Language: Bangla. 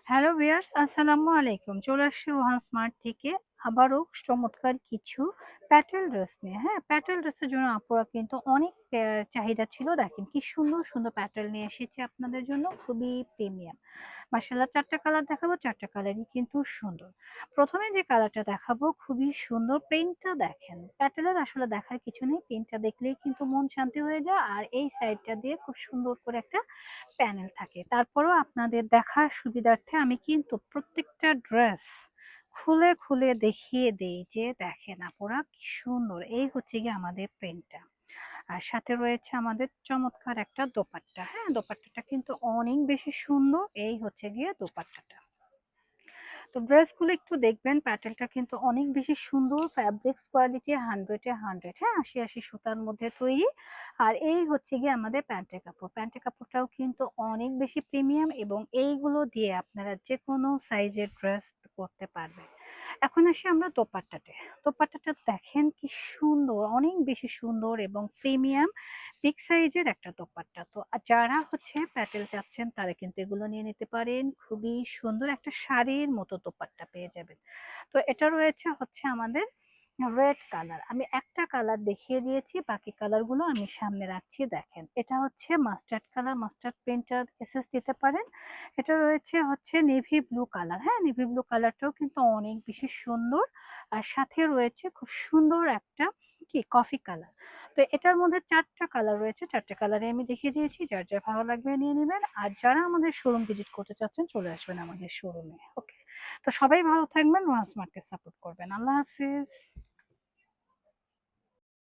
হ্যালো ভিউয়ার্স, আসসালামু আলাইকুম। চলে আসছি রোহান স্মার্ট থেকে আবারও চমৎকার কিছু প্যাটেল ড্রেস নিয়ে। হ্যাঁ, প্যাটেল ড্রেসের জন্য আপুরা কিন্তু অনেক চাহিদা ছিল। দেখেন কি সুন্দর সুন্দর প্যাটেল নিয়ে এসেছি আপনাদের জন্য, খুবই প্রিমিয়াম। মাশাআল্লাহ, ৪ টা কালার দেখাবো, ৪ টা কালারই কিন্তু সুন্দর। প্রথমে যে কালারটা দেখাবো খুবই সুন্দর, প্রিন্টটা দেখেন। প্যাটেলের আসলে দেখার কিছু নেই, প্রিন্টটা দেখলেই কিন্তু মন শান্তি হয়ে যায়। আর এই সাইডটা দিয়ে খুব সুন্দর করে একটা প্যানেল থাকে। তারপরেও আপনাদের দেখার সুবিধার্থে আমি কিন্তু প্রত্যেকটা ড্রেস খুলে খুলে দেখিয়ে দেই যে দেখেন আপুরা কি সুন্দর। এই হচ্ছে গিয়ে আমাদের প্রিন্টটা। আর সাথে রয়েছে আমাদের চমৎকার একটা দোপাট্টা। হ্যাঁ, দোপাট্টাটা কিন্তু অনেক বেশি সুন্দর। এই হচ্ছে গিয়ে দোপাট্টাটা। তো ড্রেসগুলো একটু দেখবেন, প্যাটেলটা কিন্তু অনেক বেশি সুন্দর। ফ্যাব্রিক্স কোয়ালিটি 100-এ 100। হ্যাঁ, ৮০-৮০ সুতার মধ্যে তৈরি। আর এই হচ্ছে গিয়ে আমাদের প্যান্টের কাপড়। প্যান্টের কাপড়টাও কিন্তু অনেক বেশি প্রিমিয়াম এবং এইগুলো দিয়ে আপনারা যে কোনো সাইজের ড্রেস করতে পারবেন। এখন আসি আমরা দোপাট্টাতে। দোপাট্টাটা দেখেন কি সুন্দর, অনেক বেশি সুন্দর এবং প্রিমিয়াম বিগ সাইজের একটা দোপাট্টা। তো যারা হচ্ছে প্যাটেল চাচ্ছেন তারা কিন্তু এগুলো নিয়ে নিতে পারেন। খুবই সুন্দর একটা শাড়ির মতো দোপাট্টা পেয়ে যাবেন। তো এটা রয়েছে হচ্ছে আমাদের রেড কালার। আমি একটা কালার দেখিয়ে দিয়েছি, বাকি কালারগুলো আমি সামনে রাখছি। দেখেন, এটা হচ্ছে mustard colour, mustard printer SS দিতে পারেন। এটা রয়েছে হচ্ছে নেভি ব্লু কালার। হ্যাঁ, নেভি ব্লু কালারটাও কিন্তু অনেক বেশি সুন্দর। আর সাথে রয়েছে খুব সুন্দর একটা কি কফি কালার। তো এটার মধ্যে ৪ টা কালার রয়েছে, ৪ টা কালারে আমি দেখিয়ে দিয়েছি। যার যার ভালো লাগবে নিয়ে নেবেন। আর যারা আমাদের শোরুম ভিজিট করতে চাচ্ছেন চলে আসবেন আমাদের শোরুমে। ওকে, তো সবাই ভালো থাকবেন, রোহান স্মার্টকে সাপোর্ট করবেন। আল্লাহ হাফিজ।